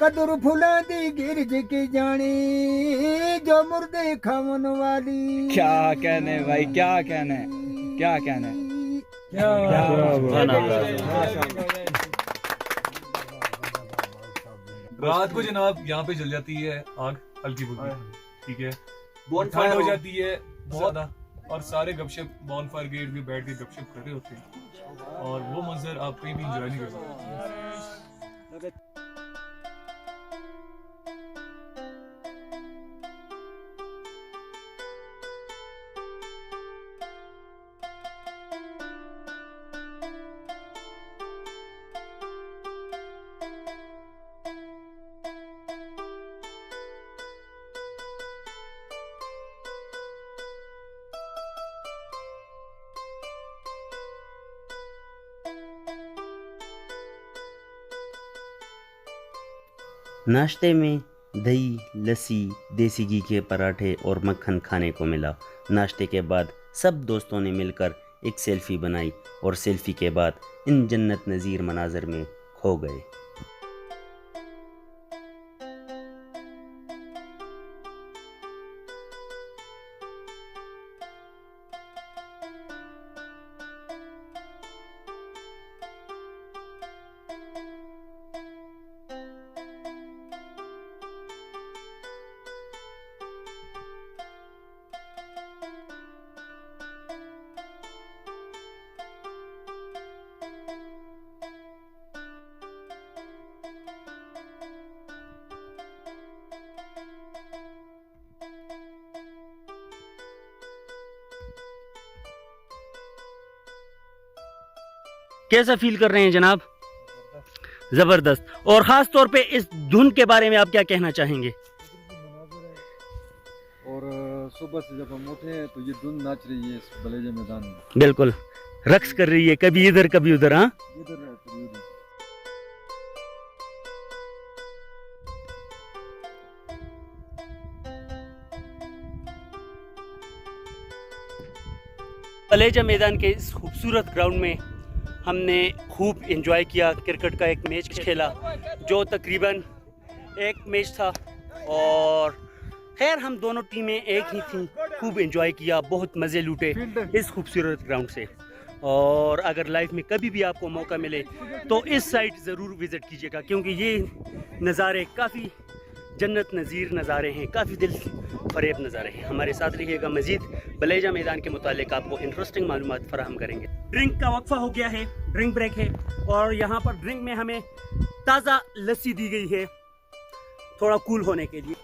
कदर फुला दी गिरज की जानी जो मुर्दे खावन वाली। क्या कहने भाई, क्या कहने, क्या कहने। रात को जनाब यहाँ पे जल जाती है आग हल्की फुल्की, ठीक है, ठंड हो जाती है ज्यादा और सारे गपशप बॉनफायर गेट पे बैठ के गपशप कर रहे होते हैं और वो मंजर आप कहीं भी इंजॉय नहीं कर सकते। नाश्ते में दही, लस्सी, देसी घी के पराठे और मक्खन खाने को मिला। नाश्ते के बाद सब दोस्तों ने मिलकर एक सेल्फी बनाई और सेल्फी के बाद इन जन्नत नज़ीर मनाज़र में खो गए। कैसा फील कर रहे हैं जनाब? जबरदस्त। और खास तौर पे इस धुन के बारे में आप क्या कहना चाहेंगे? और सुबह से जब हम उठे तो ये धुन नाच रही है इस बलेजा मैदान में, बिल्कुल रक्स कर रही है, कभी इधर कभी उधर। हाँ, इधर है कभी उधर। बलेजा मैदान के इस खूबसूरत ग्राउंड में हमने खूब एंजॉय किया। क्रिकेट का एक मैच खेला जो तकरीबन एक मैच था और खैर हम दोनों टीमें एक ही थी। खूब एंजॉय किया, बहुत मज़े लूटे इस खूबसूरत ग्राउंड से। और अगर लाइफ में कभी भी आपको मौका मिले तो इस साइड ज़रूर विज़िट कीजिएगा क्योंकि ये नज़ारे काफ़ी जन्नत नज़ीर नज़ारे हैं, काफ़ी दिल फरेब नज़ारे हैं। हमारे साथ रहिएगा, मज़ीद बलेजा मैदान के मुतालिक आपको इंटरेस्टिंग मालूमात फराहम करेंगे। ड्रिंक का वक्फा हो गया है, ड्रिंक ब्रेक है और यहाँ पर ड्रिंक में हमें ताज़ा लस्सी दी गई है थोड़ा कूल होने के लिए।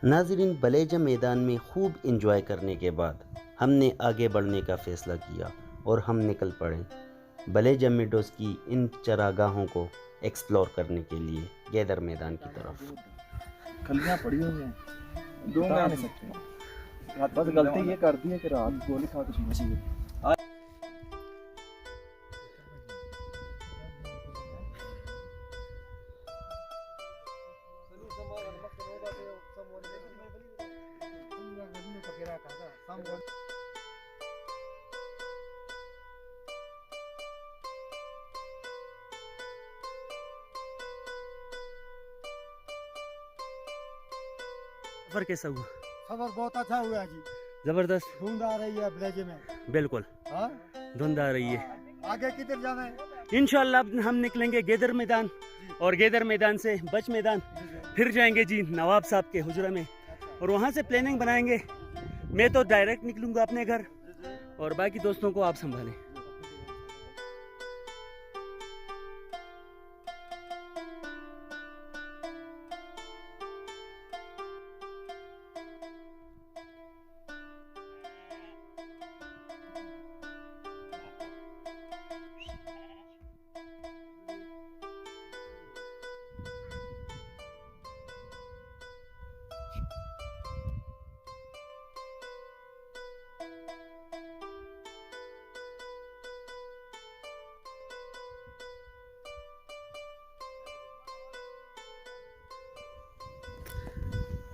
नाज़रीन, बलेजा मैदान में खूब इंजॉय करने के बाद हमने आगे बढ़ने का फ़ैसला किया और हम निकल पड़े बलेजा मेडोज़ की इन चरागाहों को एक्सप्लोर करने के लिए गैदर मैदान की तरफ। खलियां पड़ी हुई हैं, दो में नहीं सकते। बस गलती ये कर दी है कि रात गोली खा के मची गई। सफर कैसा हुआ? सफर बहुत अच्छा हुआ जी, जबरदस्त। धुंध आ रही है बलेजे में। बिल्कुल हाँ, धुंध आ रही है। आगे किधर जाना है? इंशाल्लाह हम निकलेंगे गैदर मैदान और गैदर मैदान से बच मैदान, फिर जाएंगे जी नवाब साहब के हुजरा में और वहाँ से प्लानिंग बनाएंगे। मैं तो डायरेक्ट निकलूँगा अपने घर और बाकी दोस्तों को आप संभालें।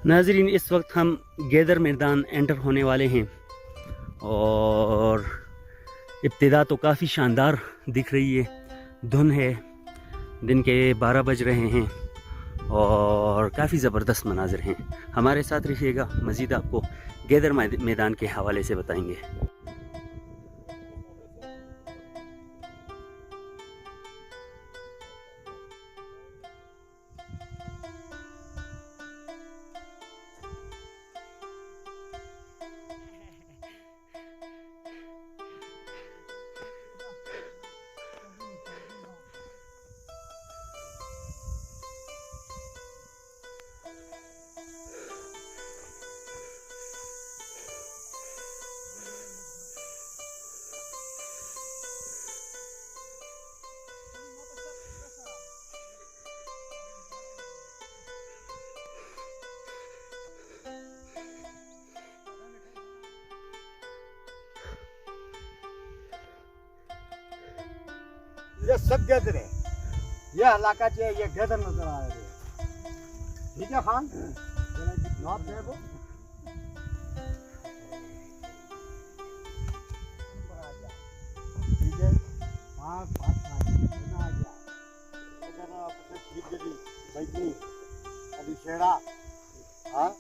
नाजरीन, इस वक्त हम गैदर मैदान एंटर होने वाले हैं और इब्तिदा तो काफ़ी शानदार दिख रही है। धुंध है, दिन के 12 बज रहे हैं और काफ़ी ज़बरदस्त मनाज़र हैं। हमारे साथ रहिएगा, मज़ीद आपको गैदर मैदान के हवाले से बताएंगे। ये सब गदर है, ये इलाका चाहिए, ये गदर नजर आ रहे हैं। ठीक है खान, जनाब साहब ठीक है, वहाँ बात आ गया इधर अपने शरीफ गली बैठनी अभी शेरा, हाँ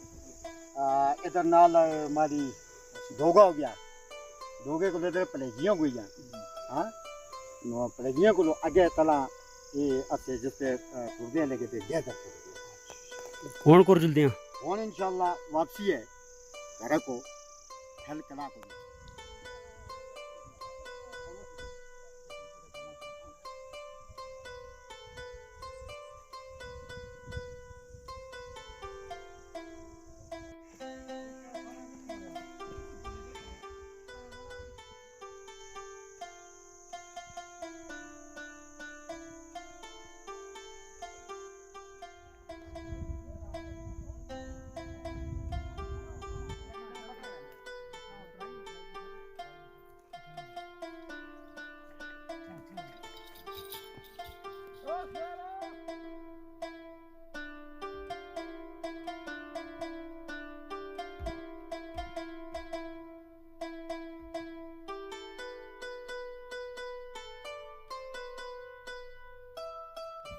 इधर नाल हमारी धोगा हो गया, धोगे को लेकर पलेजियाँ हुई हैं, हाँ पलेजियाँ को आगे तला ये अच्छे जिससे कुर्दियाँ लेके थे गैदर कौन कर जुलते हैं कौन इंशाल्लाह वापसी है घर को हल कला को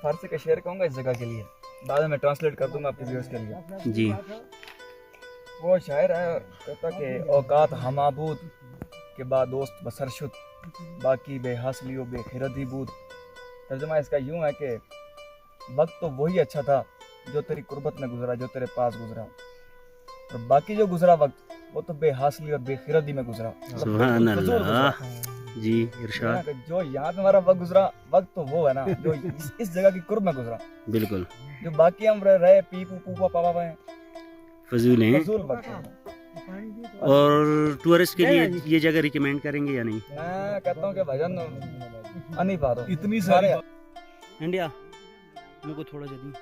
फारसी का शेर कहूँगा इस जगह के लिए, बाद में मैं ट्रांसलेट कर दूंगा आपके व्यूअर्स के लिए। जी। वो शायर है, कहता कि औकात हमाबूद के बाद दोस्त बसरशुद, बाकी बेहासलियो बेखिरदी बूद। तर्जुमा इसका यूँ है कि वक्त तो वही अच्छा था जो तेरी कुर्बत में गुजरा, जो तेरे पास गुजरा, और बाकी जो गुजरा वक्त वो तो बेहासली और बेखिरदी में गुजरा। सुभान अल्लाह जी, इरशाद। जो यहाँ पे हमारा वक्त गुजरा, वक्त तो वो है ना जो इस जगह की कुर्ब में गुजरा। बिल्कुल, जो बाकी हम रहे पी पू पूपा पापा हैं, फजूल हैं। फजूल वक्त है। और टूरिस्ट के लिए ये जगह रिकमेंड करेंगे या नहीं? मैं कहता हूँ कि भजन नहीं पा रहा इतनी सारी इंडिया मेरे को थोड़ा जल्दी।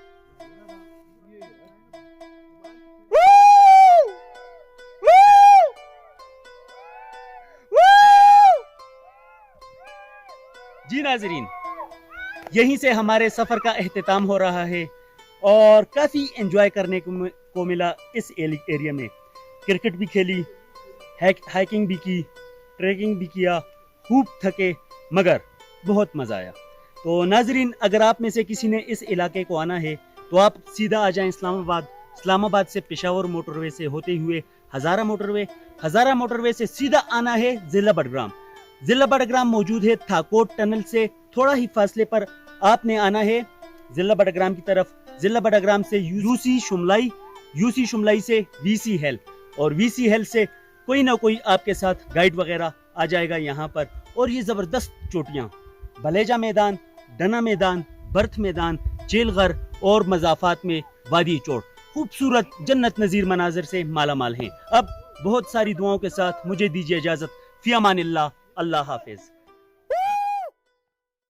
जी नाजरीन, यहीं से हमारे सफ़र का एहतिताम हो रहा है और काफ़ी एंजॉय करने को मिला इस एरिया में। क्रिकेट भी खेली, हाइकिंग भी की, ट्रैकिंग भी किया, खूब थके मगर बहुत मज़ा आया। तो नाजरीन, अगर आप में से किसी ने इस इलाके को आना है तो आप सीधा आ जाएं इस्लामाबाद से पेशावर मोटरवे से होते हुए हज़ारा मोटरवे से सीधा आना है ज़िला बडग्राम मौजूद है थाकोट टनल से थोड़ा ही फासले पर। आपने आना है ज़िला बडग्राम की तरफ। ज़िला बडग्राम से यूसी शुमलाई से वीसी हेल्थ, और वीसी हेल्थ से कोई ना कोई आपके साथ गाइड वगैरह आ जाएगा यहाँ पर। और ये ज़बरदस्त चोटियाँ बलेजा मैदान, डना मैदान, बर्थ मैदान, जेलगर और मज़ाफात में वादी चोट खूबसूरत जन्नत नज़ीर मनाजिर से मालामाल हैं। अब बहुत सारी दुआओं के साथ मुझे दीजिए इजाज़त। फ़ी अमानिल्लाह, अल्लाह हाफिज़।